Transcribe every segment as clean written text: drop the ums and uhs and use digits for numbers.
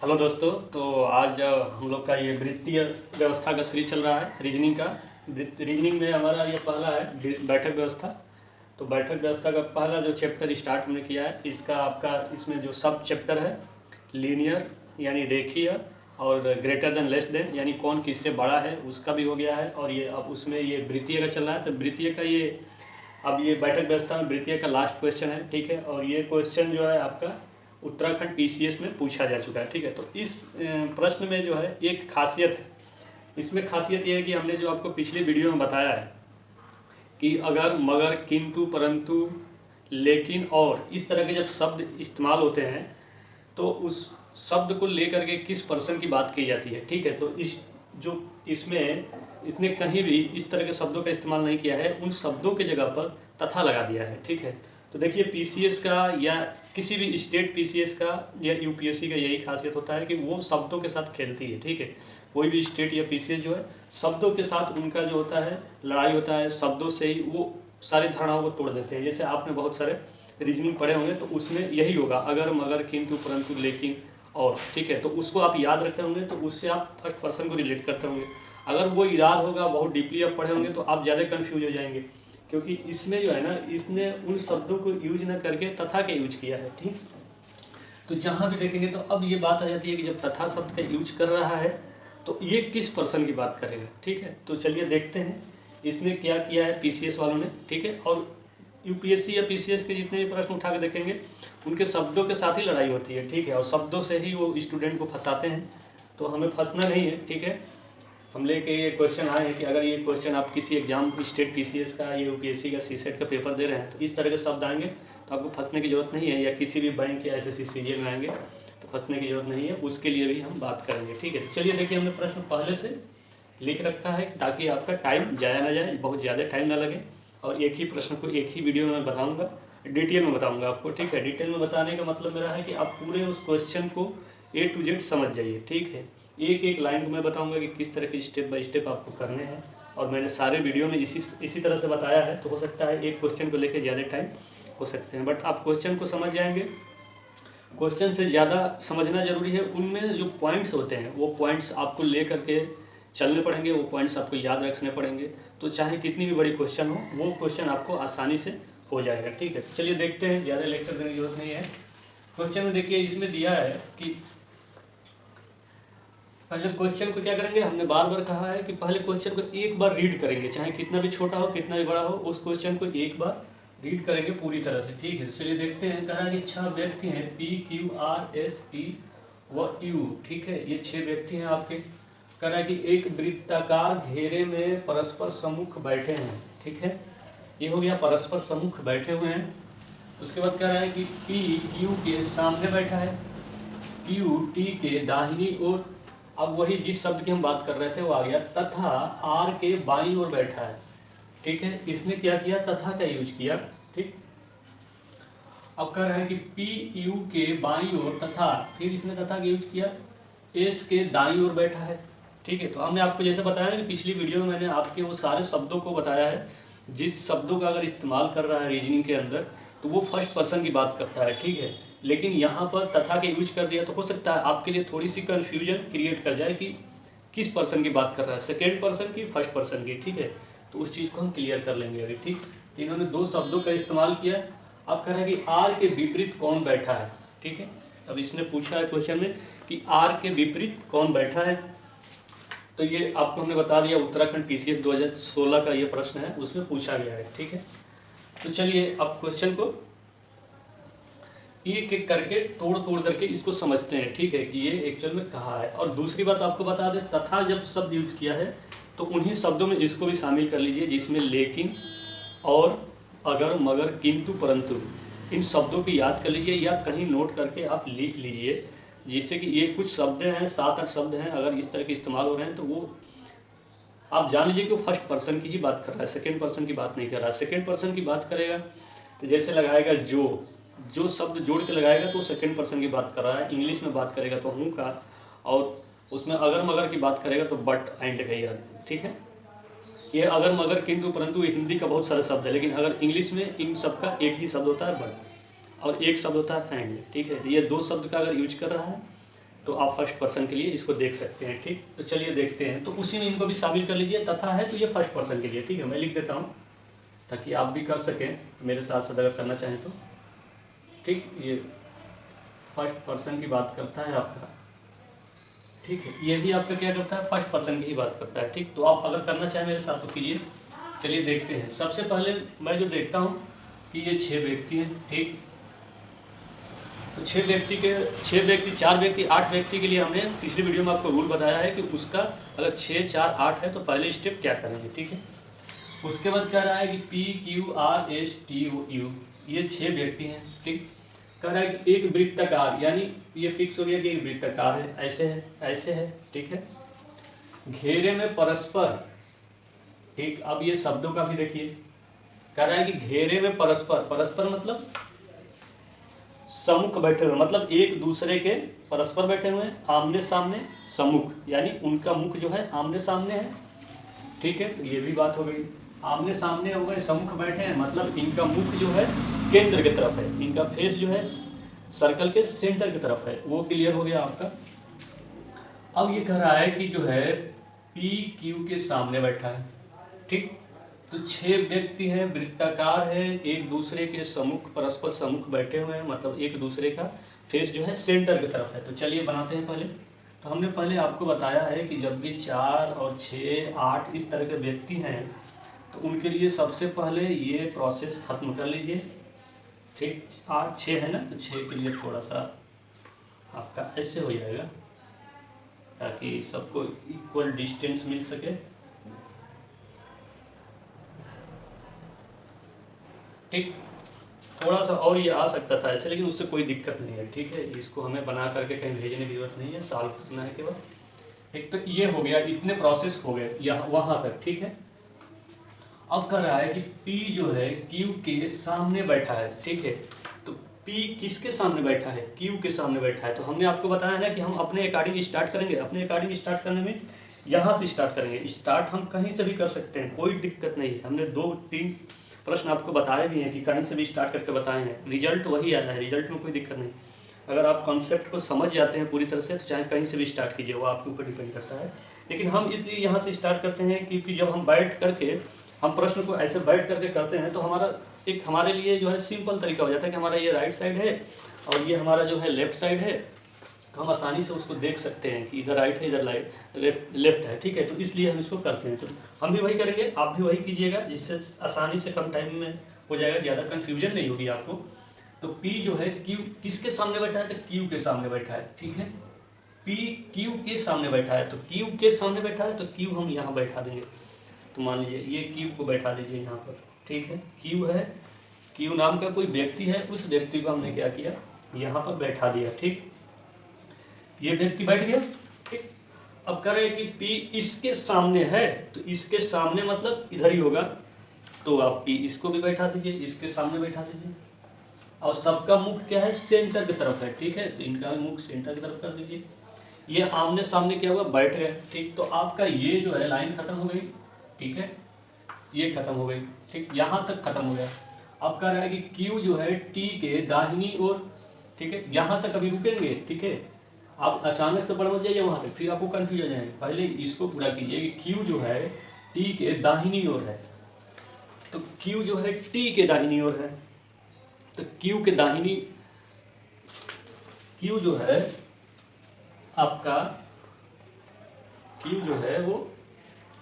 Hello दोस्तों। तो आज हम लोग का ये वृत्तीय व्यवस्था का सीरीज चल रहा है रीजनिंग का। रीजनिंग में हमारा ये पहला है बैठक व्यवस्था। तो बैठक व्यवस्था का पहला जो चैप्टर स्टार्ट हमने किया है, इसका आपका इसमें जो सब चैप्टर है लीनियर यानी रेखीय और ग्रेटर देन लेस देन यानी कौन किससे बड़ा है उसका भी हो गया है। और ये अब उसमें ये वृत्तीय का चल रहा है। तो वृत्तीय का ये अब ये बैठक व्यवस्था में वृत्तीय का लास्ट क्वेश्चन है, ठीक है। और ये क्वेश्चन जो है आपका उत्तराखंड पीसीएस में पूछा जा चुका है, ठीक है। तो इस प्रश्न में जो है एक खासियत है। इसमें खासियत ये है कि हमने जो आपको पिछली वीडियो में बताया है कि अगर मगर किंतु परंतु लेकिन और इस तरह के जब शब्द इस्तेमाल होते हैं तो उस शब्द को लेकर के किस पर्सन की बात की जाती है, ठीक है। तो इसने कहीं भी इस तरह के शब्दों का इस्तेमाल नहीं किया है, उन शब्दों के जगह पर तथा लगा दिया है, ठीक है। तो देखिए पीसीएस का या किसी भी स्टेट पीसीएस का या यूपीएससी का यही खासियत होता है कि वो शब्दों के साथ खेलती है, ठीक है। कोई भी स्टेट या पीसीएस जो है शब्दों के साथ उनका जो होता है लड़ाई होता है, शब्दों से ही वो सारी धारणाओं को तोड़ देते हैं। जैसे आपने बहुत सारे रीजनिंग पढ़े होंगे तो उसमें यही होगा, अगर मगर किंतु परंतु लेकिन और, ठीक है। तो उसको आप याद रखते होंगे तो उससे आप फर्स्ट पर्सन को रिलेट करते होंगे। अगर वो याद होगा, बहुत डीपली आप पढ़े होंगे तो आप ज़्यादा कंफ्यूज हो जाएंगे, क्योंकि इसमें जो है ना इसने उन शब्दों को यूज न करके तथा के यूज किया है, ठीक। तो जहाँ भी देखेंगे तो अब ये बात आ जाती है कि जब तथा शब्द का यूज कर रहा है तो ये किस पर्सन की बात करेगा, ठीक है। तो चलिए देखते हैं इसने क्या किया है पीसीएस वालों ने, ठीक है। और यूपीएससी या पीसीएस के जितने भी प्रश्न उठा के देखेंगे उनके शब्दों के साथ ही लड़ाई होती है, ठीक है। और शब्दों से ही वो स्टूडेंट को फंसाते हैं। तो हमें फंसना नहीं है, ठीक है। हम लेके ये क्वेश्चन आए हैं कि अगर ये क्वेश्चन आप किसी एग्जाम स्टेट पीसीएस का या यूपीएससी का सीसेट का पेपर दे रहे हैं तो इस तरह के शब्द आएंगे तो आपको फंसने की जरूरत नहीं है, या किसी भी बैंक या एसएससी सीजीएल में आएंगे तो फंसने की जरूरत नहीं है। उसके लिए भी हम बात करेंगे, ठीक है। चलिए देखिए हमने प्रश्न पहले से लिख रखा है ताकि आपका टाइम जाया ना जाए, बहुत ज़्यादा टाइम ना लगे। और एक ही प्रश्न को एक ही वीडियो में बताऊँगा, डिटेल में बताऊँगा आपको, ठीक है। डिटेल में बताने का मतलब मेरा है कि आप पूरे उस क्वेश्चन को ए टू जेड समझ जाइए, ठीक है। एक एक लाइन को मैं बताऊंगा कि किस तरह की स्टेप बाय स्टेप आपको करने हैं। और मैंने सारे वीडियो में इसी तरह से बताया है। तो हो सकता है एक क्वेश्चन को लेकर ज़्यादा टाइम हो सकते हैं, बट आप क्वेश्चन को समझ जाएंगे। क्वेश्चन से ज़्यादा समझना जरूरी है, उनमें जो पॉइंट्स होते हैं वो पॉइंट्स आपको ले करके चलने पड़ेंगे, वो पॉइंट्स आपको याद रखने पड़ेंगे। तो चाहे कितनी भी बड़ी क्वेश्चन हो वो क्वेश्चन आपको आसानी से हो जाएगा, ठीक है। चलिए देखते हैं, ज़्यादा लेक्चर देने की जरूरत नहीं है। क्वेश्चन में देखिए इसमें दिया है कि पहले क्वेश्चन को क्या करेंगे, हमने बार बार कहा है कि पहले क्वेश्चन को एक बार रीड करेंगे, चाहे कितना भी छोटा हो कितना भी बड़ा हो, उस क्वेश्चन को एक बार रीड करेंगे पूरी तरह से, ठीक है। चलिए देखते हैं। कहा कि 6 व्यक्ति हैं PQRST व U, ठीक है। ये 6 व्यक्ति हैं आपके। कह रहा है कि एक वृत्ताकार घेरे में परस्पर सम्मुख बैठे हैं, ठीक है। ये हो गया परस्पर सम्मुख बैठे हुए हैं। उसके बाद कह रहा है कि P Q के सामने बैठा है, Q T के दाहिनी ओर। अब वही जिस शब्द की हम बात कर रहे थे वो आ गया, तथा आर के बाईं ओर बैठा है, ठीक है। इसने क्या किया, तथा का यूज किया, ठीक। अब कह रहे हैं कि पी यू के बाईं ओर तथा, फिर इसने तथा का यूज किया, एस के दाईं ओर बैठा है, ठीक है। तो हमने आपको जैसे बताया कि पिछली वीडियो में मैंने आपके वो सारे शब्दों को बताया है, जिस शब्दों का अगर इस्तेमाल कर रहा है रीजनिंग के अंदर तो वो फर्स्ट पर्सन की बात करता है, ठीक है। लेकिन यहाँ पर तथा के यूज कर दिया तो हो सकता है आपके लिए थोड़ी सी कंफ्यूजन क्रिएट कर जाए कि किस पर्सन की बात कर रहा है, सेकेंड पर्सन की फर्स्ट पर्सन की, ठीक है। तो उस चीज़ को हम क्लियर कर लेंगे अभी, ठीक। इन्होंने 2 शब्दों का इस्तेमाल किया। अब कह रहा है कि आर के विपरीत कौन बैठा है, ठीक है। अब इसने पूछा है क्वेश्चन में कि आर के विपरीत कौन बैठा है। तो ये आपको हमने बता दिया, उत्तराखंड पीसीएस 2016 का ये प्रश्न है, उसमें पूछा गया है, ठीक है। तो चलिए अब क्वेश्चन को एक एक करके तोड़ करके इसको समझते हैं, ठीक है, कि ये एक्चुअल में कहा है। और दूसरी बात आपको बता दें, तथा जब शब्द यूज किया है तो उन्हीं शब्दों में इसको भी शामिल कर लीजिए जिसमें लेकिन और अगर मगर किंतु परंतु, इन शब्दों को याद कर लीजिए या कहीं नोट करके आप लिख लीजिए, जिससे कि ये कुछ शब्द हैं, 7-8 शब्द हैं, अगर इस तरह के इस्तेमाल हो रहे हैं तो वो आप जान लीजिए कि फर्स्ट पर्सन की ही बात कर रहा है, सेकेंड पर्सन की बात नहीं कर रहा है। सेकेंड पर्सन की बात करेगा तो जैसे लगाएगा जो शब्द जोड़ के लगाएगा तो सेकेंड पर्सन की बात कर रहा है। इंग्लिश में बात करेगा तो हूँ का, और उसमें अगर मगर की बात करेगा तो बट एंड का, ठीक है। ये अगर मगर किंतु परंतु हिंदी का बहुत सारा शब्द है, लेकिन अगर इंग्लिश में इन सब का एक ही शब्द होता है बट, और एक शब्द होता है एंड, ठीक है। ये 2 शब्द का अगर यूज कर रहा है तो आप फर्स्ट पर्सन के लिए इसको देख सकते हैं। ठीक, तो चलिए देखते हैं। तो उसी में इनको भी शामिल कर लीजिए। तथा है तो ये फर्स्ट पर्सन के लिए, ठीक है, मैं लिख देता हूँ ताकि आप भी कर सकें मेरे साथ साथ अगर करना चाहें तो। ठीक, ये फर्स्ट पर्सन की बात करता है आपका, ठीक है, ये भी आपका क्या करता है, फर्स्ट पर्सन की ही बात करता है। ठीक, तो आप अगर करना चाहें मेरे साथ तो कीजिए। चलिए देखते हैं। सबसे पहले मैं जो देखता हूँ कि ये 6 व्यक्ति हैं। ठीक, तो 6 व्यक्ति, 4 व्यक्ति, 8 व्यक्ति के लिए हमने पिछली वीडियो में आपको रूल बताया है कि उसका अगर 6, 4, 8 है तो पहले स्टेप क्या करेंगे। ठीक है, उसके बाद कह रहा है कि P, Q, R, S, T, U, ये 6 व्यक्ति हैं। ठीक, कह रहा है कि एक वृत्ताकार, यानी ये फिक्स हो गया कि एक वृत्ताकार है, ऐसे है, ऐसे है। ठीक है, घेरे में परस्पर, ठीक, अब ये शब्दों का भी देखिए, कह रहा है कि घेरे में परस्पर, परस्पर मतलब सम्मुख बैठे हुए, मतलब एक दूसरे के परस्पर बैठे हुए हैं, आमने सामने, सम्मुख यानी उनका मुख जो है आमने सामने है। ठीक है, तो ये भी बात हो गई, आमने सामने हो गए, सम्मुख बैठे हैं, मतलब इनका मुख जो है केंद्र की तरफ है, इनका फेस जो है सर्कल के सेंटर की तरफ है, वो क्लियर हो गया आपका। अब ये कह रहा है कि जो है P Q के सामने बैठा है। ठीक, तो 6 व्यक्ति हैं, वृत्ताकार है, एक दूसरे के सम्मुख, परस्पर सम्मुख बैठे हुए हैं, मतलब एक दूसरे का फेस जो है सेंटर की तरफ है। तो चलिए बनाते हैं पहले। तो हमने पहले आपको बताया है कि जब भी 4 और 6, 8 इस तरह के व्यक्ति हैं तो उनके लिए सबसे पहले ये प्रोसेस खत्म कर लीजिए। ठीक, 8, 6 है ना, तो 6 के लिए थोड़ा सा आपका ऐसे हो जाएगा ताकि सबको इक्वल डिस्टेंस मिल सके। ठीक, थोड़ा सा और ये आ सकता था ऐसे, लेकिन उससे कोई दिक्कत नहीं है। ठीक है, इसको हमें बना करके कहीं भेजने की जरूरत नहीं है, सॉल्व करना है केवल। एक तो ये हो गया, इतने प्रोसेस हो गए यहाँ वहाँ तक। ठीक है, अब कह रहा है कि P जो है Q के सामने बैठा है। ठीक है, तो P किसके सामने बैठा है, Q के सामने बैठा है। तो हमने आपको बताया है कि हम अपने अकॉर्डिंग स्टार्ट करेंगे। अपने अकॉर्डिंग स्टार्ट करने में यहाँ से स्टार्ट करेंगे। स्टार्ट हम कहीं से भी कर सकते हैं, कोई दिक्कत नहीं है। हमने 2-3 प्रश्न आपको बताए भी हैं कि कहीं से भी स्टार्ट करके बताए हैं, रिजल्ट वही आया है, रिजल्ट में कोई दिक्कत नहीं। अगर आप कॉन्सेप्ट को समझ जाते हैं पूरी तरह से तो चाहे कहीं से भी स्टार्ट कीजिए, वो आपके ऊपर डिपेंड करता है। लेकिन हम इसलिए यहाँ से स्टार्ट करते हैं क्योंकि जब हम बैठ करके हम प्रश्न को ऐसे बैठ करके करते हैं तो हमारे लिए जो है सिंपल तरीका हो जाता है कि हमारा ये राइट साइड है और ये हमारा जो है लेफ्ट साइड है, तो हम आसानी से उसको देख सकते हैं कि इधर राइट है, इधर लेफ्ट है। ठीक है, तो इसलिए हम इसको करते हैं। तो हम भी वही करेंगे, आप भी वही कीजिएगा, जिससे आसानी से कम टाइम में हो जाएगा, ज़्यादा कन्फ्यूजन नहीं होगी आपको। तो P जो है Q किसके सामने बैठा है, तो Q के सामने बैठा है। ठीक है, P Q के सामने बैठा है, तो Q के सामने बैठा है, तो Q हम यहाँ बैठा देंगे। तो मान लीजिए ये Q को बैठा दीजिए यहाँ पर। ठीक है, Q है, Q नाम का कोई व्यक्ति है, उस व्यक्ति को हमने क्या किया, यहाँ पर बैठा दिया। ठीक, ये व्यक्ति बैठ गया। ठीक, अब कह रहे हैं कि P इसके सामने है, तो इसके सामने मतलब इधर ही होगा, तो आप P इसको भी बैठा दीजिए, इसके सामने बैठा दीजिए। और सबका मुख क्या है, सेंटर की तरफ है। ठीक है, तो इनका मुख सेंटर की तरफ कर दीजिए। ये आमने सामने क्या हुआ, बैठ गए। ठीक, तो आपका ये जो है लाइन खत्म हो गई। ठीक है, ये खत्म हो गई। ठीक, यहाँ तक खत्म हो गया। अब कह रहा है कि Q जो है T के दाहिनी ओर। ठीक है, यहाँ तक अभी रुकेंगे। ठीक है, आप अचानक से बढ़ जाइए वहाँ तक, फिर आपको कंफ्यूज हो जाएंगे। पहले इसको पूरा कीजिए कि Q जो है T के दाहिनी ओर है, तो Q जो है T के दाहिनी ओर है, तो Q के दाहिनी, Q जो है आपका, Q जो है वो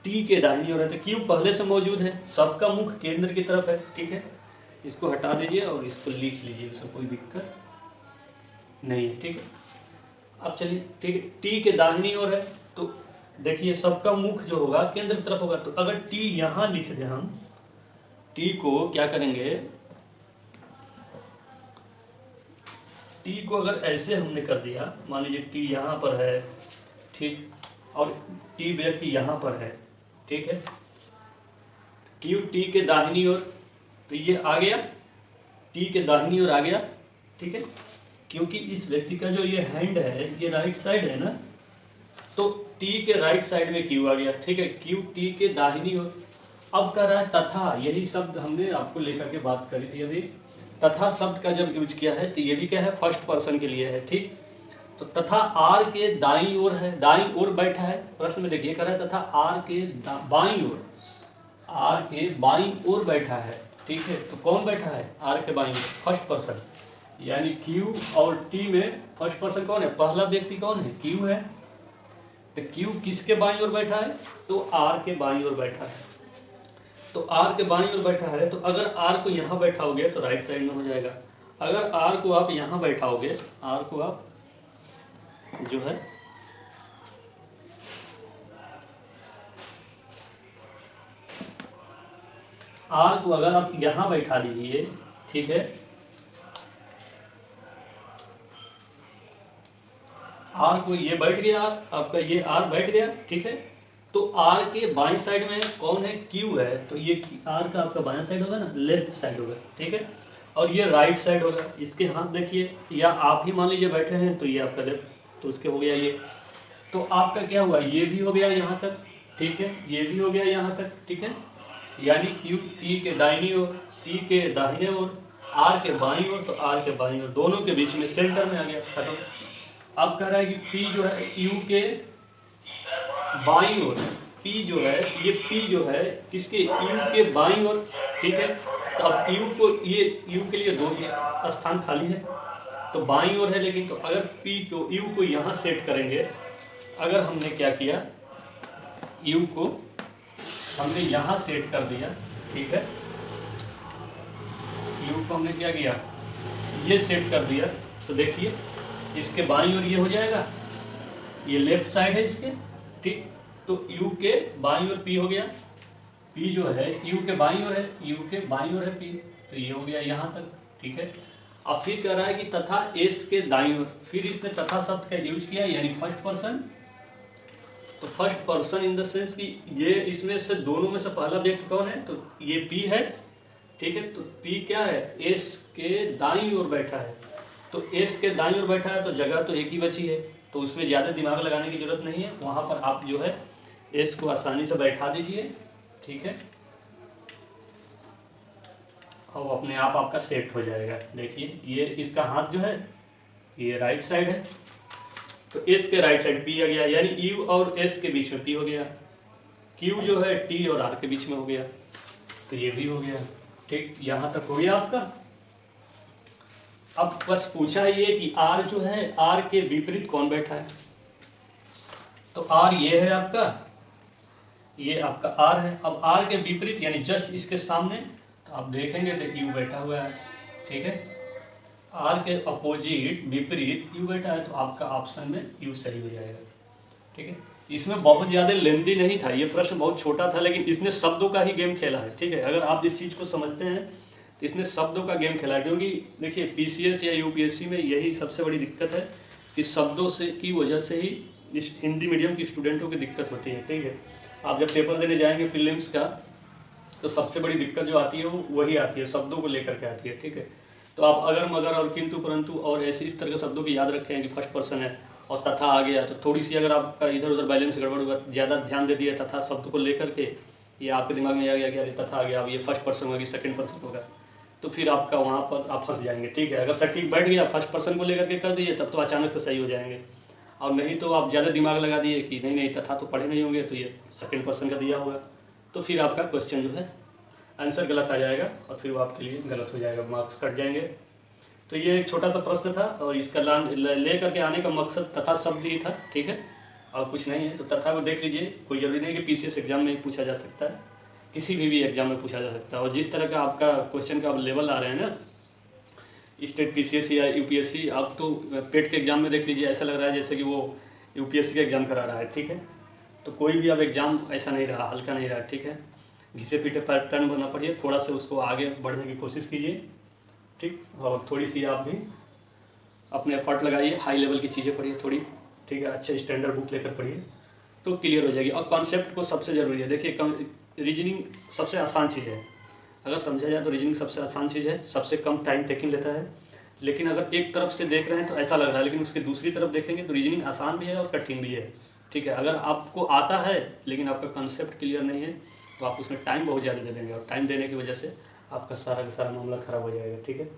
T के दाहिनी ओर है, तो Q पहले से मौजूद है, सबका मुख केंद्र की तरफ है। ठीक है, इसको हटा दीजिए और इसको लिख लीजिए, उससे कोई दिक्कत नहीं है। ठीक है, अब चलिए, ठीक है, T के दाहिनी ओर है, तो देखिए सबका मुख जो होगा केंद्र की तरफ होगा। तो अगर T यहाँ लिख दें, हम T को क्या करेंगे, T को अगर ऐसे हमने कर दिया, मान लीजिए T यहाँ पर है, ठीक, और T व्यक्ति यहाँ पर है। ठीक है, Q T के दाहिनी ओर, तो ये आ गया, T के दाहिनी ओर आ गया। ठीक है, क्योंकि इस व्यक्ति का जो ये हैंड है ये राइट साइड है ना, तो T के राइट साइड में Q आ गया। ठीक है, Q T के दाहिनी ओर। अब कह रहा है तथा, यही शब्द हमने आपको लेकर के बात करी थी अभी। तथा शब्द का जब यूज किया है तो ये भी क्या है, फर्स्ट पर्सन के लिए है। ठीक, तो तथा आर के दाईं ओर है, दाईं ओर बैठा है, प्रश्न में देखिए कह रहा है तथा आर के बाईं ओर, आर के बाईं ओर बैठा है, ठीक है। तो कौन बैठा है आर के बाईं ओर? फर्स्ट पर्सन, यानी क्यू और टी में फर्स्ट पर्सन कौन है? पहला व्यक्ति कौन है? क्यू है। तो क्यू किसके बाईं ओर बैठा है? तो आर के बाईं ओर बैठा है। तो आर के बाईं ओर बैठा है, तो अगर आर को यहाँ बैठाओगे तो राइट साइड में हो जाएगा। अगर आर को आप यहाँ बैठाओगे, आर को आप जो है आर को अगर आप यहाँ बैठा दीजिए, ठीक है, आर को ये बैठ गया, आपका ये आर बैठ गया, ठीक है। तो आर के बाईं साइड में कौन है? क्यू है। तो ये आर का आपका बायां साइड होगा ना, लेफ्ट साइड होगा, ठीक है। और ये राइट साइड होगा। इसके हाथ देखिए, या आप ही मान लीजिए बैठे हैं, तो ये आपका लेफ्ट, तो उसके हो गया ये। तो आपका क्या हुआ? ये भी हो गया यहाँ तक, ठीक है, ये भी हो गया यहाँ तक, ठीक है। यानी क्यू टी के दाहिनी ओर, टी के दाहिने ओर, आर के बाईं ओर, तो आर के बाईं ओर, दोनों के बीच में सेंटर में आ गया, खत्म। अब कह रहा है कि पी जो है यू के बाईं ओर, पी जो है, ये पी जो है किसके? यू के बाईं ओर, ठीक है। तो अब यू को, ये यू के लिए दो स्थान खाली है, तो बाईं ओर है, लेकिन तो अगर पी को, यू को यहाँ सेट करेंगे, अगर हमने क्या किया, यू को हमने यहाँ सेट कर दिया, ठीक है, यू को हमने क्या किया, ये सेट कर दिया, तो देखिए इसके बाईं ओर ये हो जाएगा, ये लेफ्ट साइड है इसके, ठीक। तो यू के बाईं ओर पी हो गया, पी जो है यू के बाईं ओर है, यू के बाईं ओर है पी, तो ये हो गया यहाँ तक, ठीक है। अब फिर कह रहा है कि तथा एस के दाईं ओर, फिर इसने तथा शब्द का यूज किया, यानी फर्स्ट पर्सन। तो first person in the sense कि ये इसमें से दोनों में से पहला व्यक्ति कौन है? तो ये पी है, ठीक है। तो पी क्या है? एस के दाईं ओर बैठा है। तो एस के दाईं ओर बैठा है, तो जगह तो एक ही बची है, तो उसमें ज़्यादा दिमाग लगाने की जरूरत नहीं है। वहाँ पर आप जो है एस को आसानी से बैठा दीजिए, ठीक है, और अपने आप आपका सेट हो जाएगा। देखिए ये इसका हाथ जो है ये राइट साइड है, तो एस के राइट साइड पी आ गया, यानी यू और एस के बीच में पी हो गया। क्यू जो है टी और आर के बीच में हो गया, तो ये भी हो गया, ठीक। यहाँ तक हो गया आपका। अब बस पूछा है ये कि आर जो है, आर के विपरीत कौन बैठा है? तो आर ये है आपका, ये आपका आर है। अब आर के विपरीत यानी जस्ट इसके सामने, तो आप देखेंगे तो यू बैठा हुआ है, ठीक है। आर के अपोजिट विपरीत यू बैठा है, तो आपका ऑप्शन में यू सही हो जाएगा, ठीक है। इसमें बहुत ज़्यादा लेंदी नहीं था, ये प्रश्न बहुत छोटा था, लेकिन इसने शब्दों का ही गेम खेला है, ठीक है। अगर आप इस चीज़ को समझते हैं तो इसने शब्दों का गेम खेला है, क्योंकि देखिए पीसीएस या यूपीएससी में यही सबसे बड़ी दिक्कत है कि शब्दों से की वजह से ही इस हिंदी मीडियम के स्टूडेंटों की दिक्कत होती है, ठीक है। आप जब पेपर देने जाएंगे प्रीलिम्स का, तो सबसे बड़ी दिक्कत जो आती है वो वही आती है, शब्दों को लेकर के आती है, ठीक है। तो आप अगर मगर और किंतु परंतु और ऐसे इस तरह के शब्दों की याद रखें कि फर्स्ट पर्सन है और तथा आ गया, तो थोड़ी सी अगर आपका इधर उधर बैलेंस गड़बड़ हुआ, ज़्यादा ध्यान दे दिया तथा शब्द को लेकर के, ये आपके दिमाग में आ गया कि अरे तथा आ गया, अब ये फर्स्ट पर्सन होगा कि सेकंड पर्सन होगा, तो फिर आपका वहाँ पर आप फंस जाएंगे, ठीक है। अगर सटीक बैठ गया फर्स्ट पर्सन को लेकर के कर दिए, तब तो अचानक से सही हो जाएंगे, और नहीं तो आप ज़्यादा दिमाग लगा दिए कि नहीं नहीं तथा तो पढ़े नहीं होंगे, तो ये सेकंड पर्सन का दिया होगा, तो फिर आपका क्वेश्चन जो है आंसर गलत आ जाएगा, और फिर वो आपके लिए गलत हो जाएगा, मार्क्स कट जाएंगे। तो ये एक छोटा सा प्रश्न था, और इसका ले करके आने का मकसद तथा शब्द ही था, ठीक है, और कुछ नहीं है। तो तथा को देख लीजिए, कोई जरूरी नहीं कि पीसीएस एग्जाम में पूछा जा सकता है, किसी भी एग्जाम में पूछा जा सकता है। और जिस तरह का आपका क्वेश्चन का लेवल आ रहे हैं ना, स्टेट पीसीएस या यूपीएससी, आप तो पेट के एग्जाम में देख लीजिए, ऐसा लग रहा है जैसे कि वो यूपीएससी का एग्जाम करा रहा है, ठीक है। तो कोई भी अब एग्जाम ऐसा नहीं रहा, हल्का नहीं रहा, ठीक है। घिसे पीटे पैटर्न बना पड़िए, थोड़ा सा उसको आगे बढ़ने की कोशिश कीजिए, ठीक। और थोड़ी सी आप भी अपने एफर्ट लगाइए, हाई लेवल की चीज़ें पढ़िए थोड़ी, ठीक है, अच्छे स्टैंडर्ड बुक लेकर पढ़िए, तो क्लियर हो जाएगी। और कॉन्सेप्ट को सबसे ज़रूरी है, देखिए रीजनिंग सबसे आसान चीज़ है, अगर समझा जाए तो रीजनिंग सबसे आसान चीज़ है, सबसे कम टाइम टेकिंग लेता है। लेकिन अगर एक तरफ से देख रहे हैं तो ऐसा लग रहा है, लेकिन उसके दूसरी तरफ देखेंगे तो रीजनिंग आसान भी है और कठिन भी है, ठीक है। अगर आपको आता है लेकिन आपका कंसेप्ट क्लियर नहीं है, तो आप उसमें टाइम बहुत ज़्यादा दे देंगे, और टाइम देने की वजह से आपका सारा का सारा मामला ख़राब हो जाएगा, ठीक है।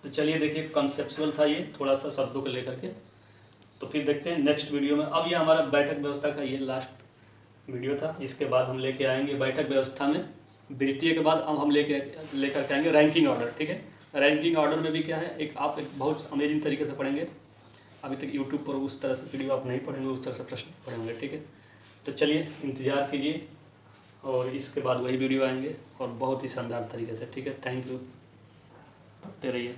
तो चलिए देखिए, कॉन्सेप्चुअल था ये थोड़ा सा शब्दों को लेकर के। तो फिर देखते हैं नेक्स्ट वीडियो में। अब ये हमारा बैठक व्यवस्था का ये लास्ट वीडियो था। इसके बाद हम लेके आएंगे बैठक व्यवस्था में वृत्तीय के बाद अब हम लेकर के आएंगे रैंकिंग ऑर्डर। ठीक है, रैंकिंग ऑर्डर में भी क्या है, एक बहुत अमेजिंग तरीके से पढ़ेंगे। अभी तक यूट्यूब पर उस तरह से वीडियो आप नहीं पढ़ेंगे, उस तरह से प्रश्न पढ़ेंगे। ठीक है, तो चलिए इंतज़ार कीजिए और इसके बाद वही वीडियो आएंगे और बहुत ही शानदार तरीके से। ठीक है, थैंक यू, पढ़ते रहिए।